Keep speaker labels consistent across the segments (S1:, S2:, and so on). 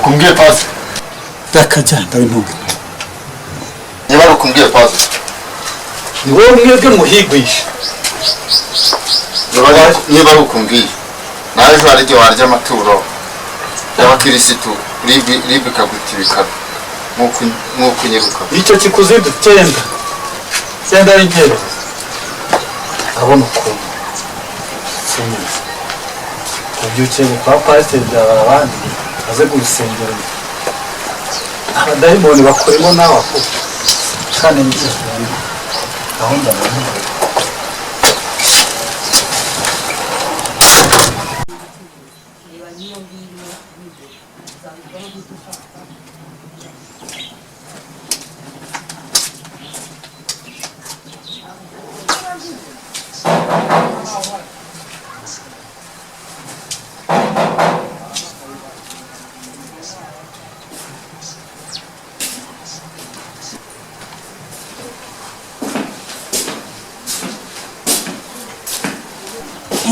S1: Kumbwiye pasi.
S2: Dakajyanda w'intunga.
S1: Niba rukumbwiye pasi.
S2: Ni wowe mwebwe muhigwisha.
S1: Niba rukumbwiye. Naje warije warya amaturo. Y'abakirisitu ribi kagutibika. Nkuko nyiruka.
S2: Icyo kikuzidu cyenda. Cyenda y'intebe. Abona ukuntu. Sinzi. Ubyukiye kwa pasiteri by'abandi aze gusengera. Abadayimoni bakoremo nawe ako. Kandi ni gahunda bamwe.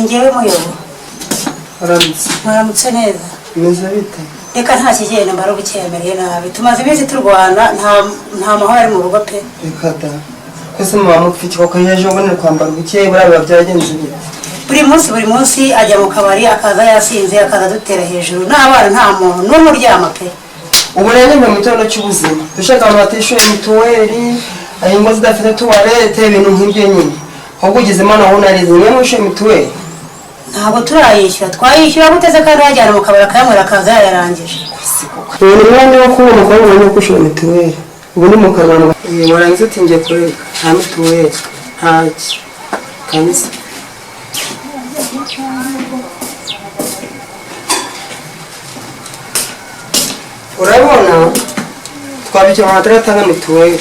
S3: Ngewe muyobo
S4: Aramutse
S3: neza
S4: meze bite
S3: reka nta kigenda mbaro bukemereye nabi tumaze iminsi turwana nta mahoro ari mu rugo pe
S4: reka da kwese muba mufite koko yejo ubone kwambara bukeye barabiba byagenze bite
S3: buri munsi ajya mu kabari akaza yasinze akaza dutera hejuru n'abana nta muntu n'umuryama pe
S4: ubu rero ni mu gitondo cy'ubuzima dushaka abantu batishyuye mituweli ingo zidafite tuwarete ibintu nk'ibyo nyine ahubwo ugeze imana aho unarize niyo mwishyuye mituweli
S3: ntabwo turayishyura twayishyura guteze kandi wajyana mu kabari akayanywera akaza yayarangije
S4: ubu ni umwanya wo kubona ko ubonye kwishyura mituweli ubu ni mu kanwa warangiza uti ngiye kureka nta mituweli ntaki kabisa urabona twabikira umuntu ataratanga mituweli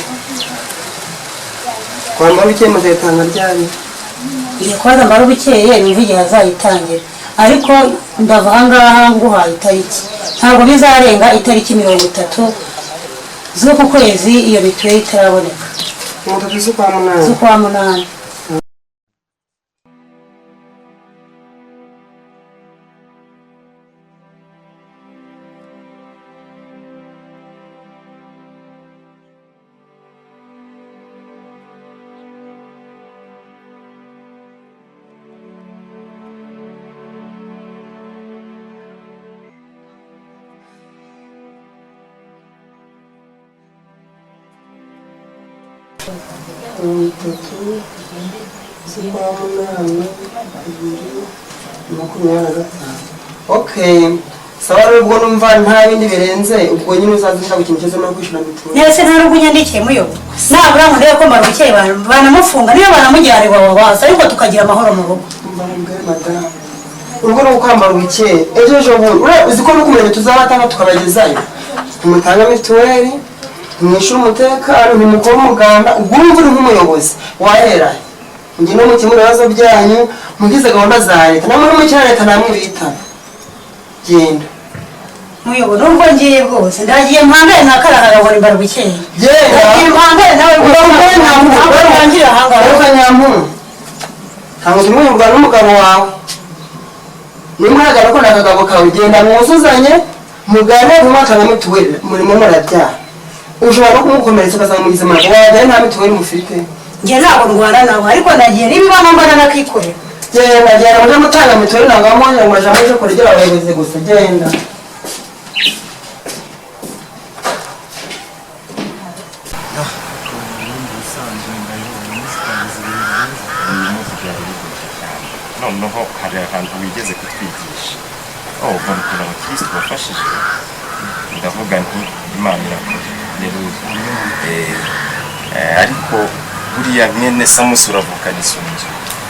S4: kwambara bukeye muzayitanga ryari
S3: ngiye kubaza mbaro bukeye numva igihe azayitangira ariko ndava ahangaha nguhaye itariki ntabwo bizarenga itariki 30 z'uku kwezi iyo mituweli itaraboneka
S4: 30 z'ukwa
S3: z'ukwa munani
S4: Okay, sawa rero ubwo numva nta bindi birenze ubwo nyine uzazira ikintu cyose no kwishura mituweli
S3: nese nta rugo nyandikiye muyobo nabura ngo ndebe ko marukeye banamufunga niyo banamujyana iwabo basa ariko tukagira amahoro mu rugo
S4: urwo no kwambara ubukeye ejo bundi uzi ko n'ukumenya tuzabatanga tukabagezayo umutanga mituweli mwishura umutekano nimukora umuganda ubwo urumva uri nk'umuyobozi wahera njye no mukemura ibibazo byanyu mugize gahunda za leta namwe n'umukira leta namwe bita genda
S3: muyobo nubwo ngiye bwose ndagiye mpangare nakarahara ngo nimbara bukeye ndagiye mpangare nawe
S4: urangira ahangaha reka nyampu ntabwo turi mu Rwanda n'umugabo wawe nimwagara ko nakagabo kawe genda mwuzuzanye mugane kumwatanga mituweli murimo murabyara ushobora no kumukomeretsa ukazamugiza amaraso wajyayo nta mituweli mufite
S3: njye ntabwo ndwara nawe ariko nagiye nibiba mbona nakikorera
S4: genda mujye mutanga mituweli ntabwo amwongera ngo muraje muje kuregera abayobozi gusa genda
S5: noneho hari ahantu wigeze kutwigisha ubona ukuntu abakirisitu bafashije ndavuga nti imana irakoze ariko buriya mwene Samusi uravukana isunzu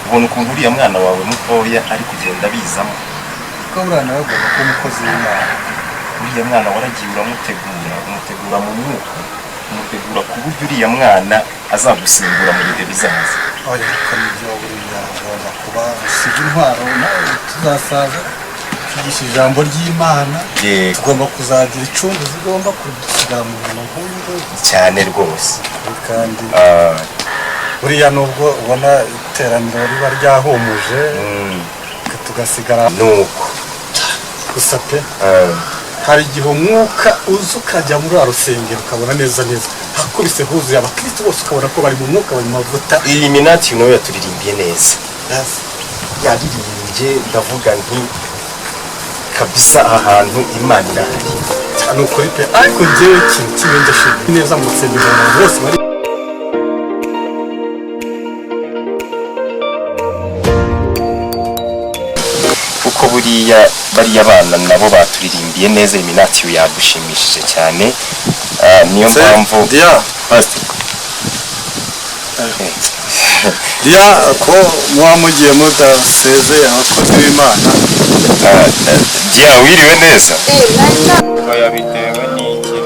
S5: ubona ukuntu uriya mwana wawe mutoya ari kugenda bizamo
S2: ko buriya nawe agomba kuba umukozi w'Imana
S5: uriya mwana waragiye umutegura mu mwuka umutegura ku buryo uriya mwana azagusimbura mu bihe bizaza
S2: ariko nibyo buriya agomba kuba usiga intwaro nawe tuzasaza tugisha ijambo ry'Imana tugomba kuzagira icumbi zigomba kudusiga mu bintu nk'uyu
S5: cyane rwose
S2: kandi buriya nubwo ubona iteraniro riba ryahumuje tugasigara
S5: nuko
S2: gusa pe hari igihe umwuka uza ukajya muri rusengero ukabona neza hakubise huzuye abakristo bose ukabona ko bari mu mwuka bari mu mavuta.
S5: Illuminati nawe yaturirimbiye neza yaririmbye ndavuga nti kabisa ahantu Imana irahari
S2: cyane ukuri pe ariko njyewe ikintu kimwe ndashimye neza mu rusengero abantu bose bari
S5: kuko bariya bana nabo baturirimbiye neza. Illuminati yadushimishije cyane, niyo mpamvu
S2: dia ko mugiye mudasezeye abakozi b'Imana.
S5: Dia wiriwe neza yabitewe n'iki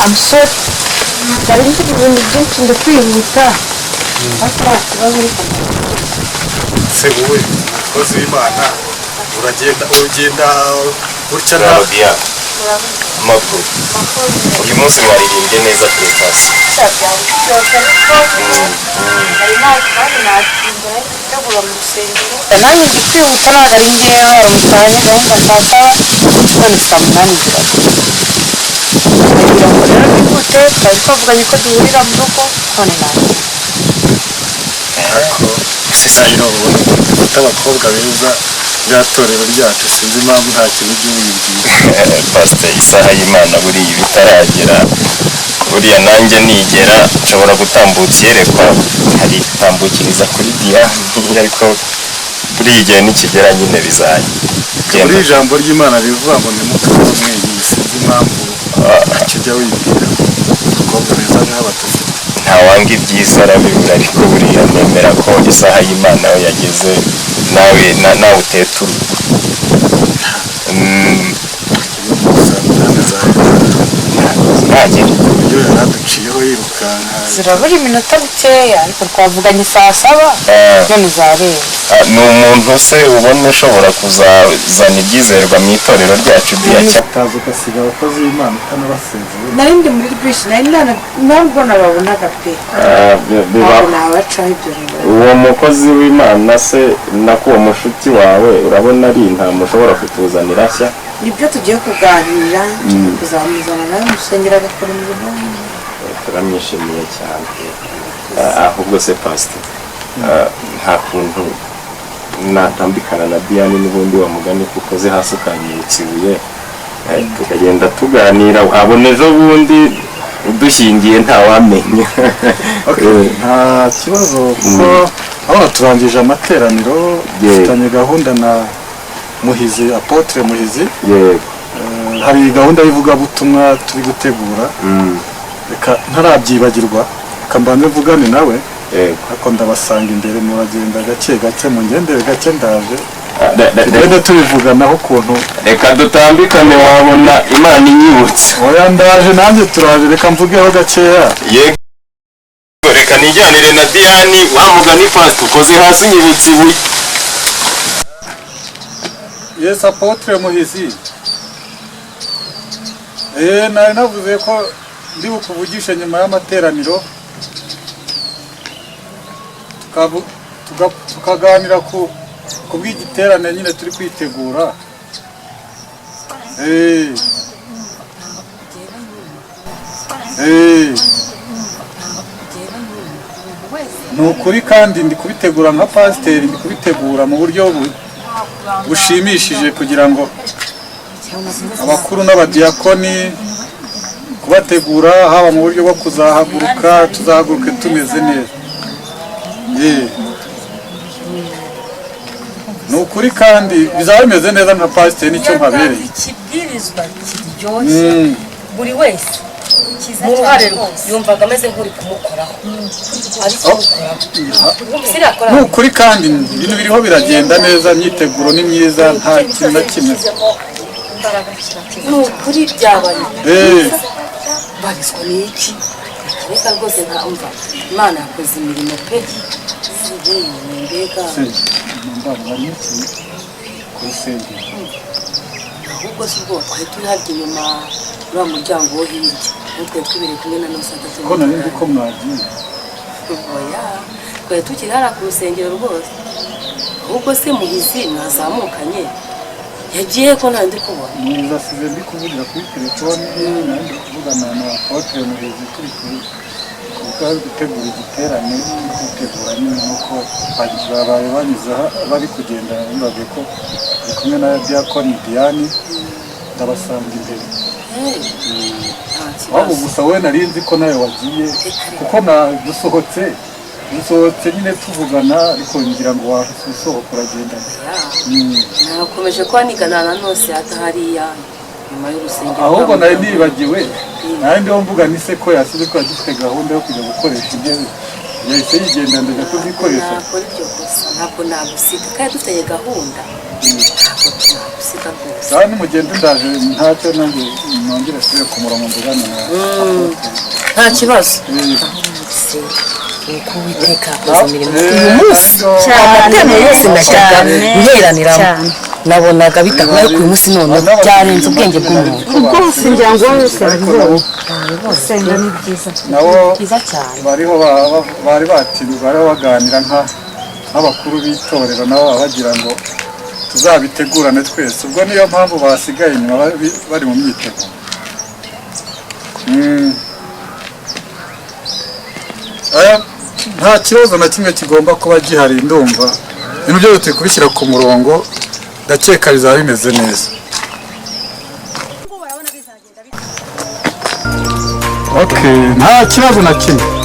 S3: I'm sorry. Nari mfite ibintu byinshi ndakwihuta.
S2: Se wowe umukozi w'Imana uragenda utya
S5: Dia amakuru uyu munsi mwaririmbye neza kuri pasi.
S3: Nanjye ndi kwihuta ntabwo ari ngewe hari umutanye gahunda saa saba none saa munani ziragera. Kugira ngo rero twihute twari twavuganye ko duhurira mu rugo none nanjye.
S2: ariko sisayiro ufite abakobwa beza byatorero ryacu sinzi impamvu nta kintu by'ubuyibwiye.
S5: Pastor, isaha y'Imana buriya bitaragera buriya nanjye nigera nshobora gutambutsa yerekwa hari tambukiriza kuri Dia ariko buriya igihe nikigera nyine bizajya
S2: muri ijambo ry'Imana rivuga ngo nimutwe mwenyine sinzi impamvu kijya wibwira abakobwa beza nk'abatatu
S5: ntawanga ibyiza arabibura ariko buriya nemera ko isaha y'Imana aho yageze nawe uteturwa.
S2: uburyo yaraduciyeho yirukanka
S3: Zirabura iminota mikeya ariko twavuganye saa saba none zarenze.
S5: Ni umuntu se ubona ushobora kuzazana ibyizerwa mu itorero ryacu Dia
S2: utaza ugasiga abakozi b'Imana utanabasezeye.
S3: Nari ndi muri bisi ntabwo nababonaga pe ntabwo nabacaho ibyo bintu.
S5: uwo mukozi w'Imana se nako uwo mushuti wawe urabona ari intama ushobora kutuzanira nshya.
S3: Nibyo tugiye kuganira kuzamuzana nawe musengera agakora imirimo.
S5: Turamwishimiye cyane ahubwo se Pastor nta kuntu natambikana na Diane n'ubundi wa mugani kuko ze hasi ukanyibutsa ibuye tukagenda tuganira abone ejo bundi udushingiye ntawamenya.
S2: nta kibazo kuko aho turangije amateraniro dufitanye gahunda na Muhizi Apotre Muhizi. Hari gahunda y'ivugabutumwa turi gutegura reka ntarabyibagirwa kambanze mvugane nawe ariko ndabasanga imbere muragenda gake mungendere gake ndaje tugende tubivuganaho ukuntu
S5: reka dutambikane wabona Imana inyibutse.
S2: oya ndaje nanjye turaje reka mvugeho gakeya.
S5: Reka nijyanire na Diane wa mugani Pastor ukoze hasi nyibutse ibuye.
S2: Yes Apotre Muhizi. Nari navuze ko ndi bukuvugisha nyuma y'amateraniro tukaganira ku bw'igiterane nyine turi kwitegura. Ni ukuri kandi ndi kubitegura nka pasiteri, ndi kubitegura mu buryo bushimishije kugira ngo abakuru n'abadiyakoni kubategura haba mu buryo bwo kuzahaguruka tuzahaguruke tumeze neza. Ni ukuri kandi bizaba bimeze neza nka pasiteri nicyo mpabereye.
S6: Ikibwirizwa kiryoshye buri wese mu ruhare yumvaga ameze nk'uri kumukoraho
S2: ni ukuri kandi ibintu biriho biragenda neza, imyiteguro ni myiza nta kintu na kimwe.
S6: ni ukuri byabaye barizwa n'iki reka rwose ntamva Imana yakoze imirimo pe mbega ahubwo si ubwo twari turi harya inyuma uriya muryango wo hirya Nkuko twibere kumwe na no saa 3.
S2: ko nari nzi ko mwagiye.
S6: Oya. Twe tukiri hara ku rusengero rwose. Ahubwo se muhizi mwazamukanye. Yagiye ko nandi kubona.
S2: Mwiza size ndi kuvugira kuri telefone nandi kuvugana na Apotre Muhizi turi kuba gutegura igiterane gutegura nyine nuko babaye banyuze bari kugenda bibagiye ko ari kumwe na Diakoni Diane ndabasanga imbere. Waba gusa we nari nzi ko nawe wagiye kuko dusohotse nyine tuvugana ariko ngira ngo wasohoka uragenda.
S6: Nakomeje kwa nigana nose atahariya nyuma y'urusengero.
S2: Ahubwo nari nibagiwe nari ndiho mvuga nise ko yasize ko dufite gahunda yo kujya gukoresha intebe yahise yigenda ndaga kuzikoresha.
S6: Ntabwo nagusiga kandi dufite gahunda. Nagusiga rwose.
S2: Kandi mugende ndaje ntacyo nanjye nongera sire ku murongo mvugana na
S6: nta kibazo. Kuwiteka koza imirimo uyu munsi cyane yose ndashaka guheraniramo nabonaga bitagoye ku munsi none byarenze ubwenge bw'umuntu
S3: rwose ngira ngo wese senga ni byiza
S6: cyane
S2: bariho bari batinze bari baganira nk'abakuru b'itorero nabo bagira ngo tuzabitegurane twese ubwo niyo mpamvu basigaye inyuma bari mu myiteguro. Nta kibazo na kimwe kigomba kuba gihari ndumva ibintu byose turi kubishyira ku murongo ndakeka bizaba bimeze neza. Nta kibazo na kimwe.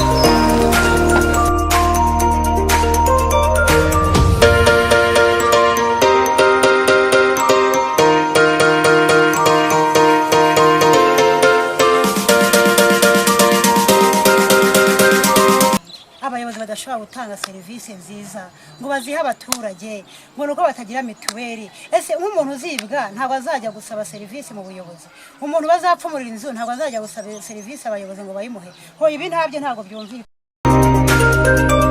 S3: badashobora gutanga serivisi nziza ngo bazihe abaturage ngo nuko batagira mituweli. Ese nk'umuntu uzibwa ntabwo azajya gusaba serivisi mu buyobozi, umuntu bazapfumurira inzu ntabwo azajya gusaba serivisi abayobozi ngo bayimuhe. Ho ibi ntabyo ntabwo byumvikana.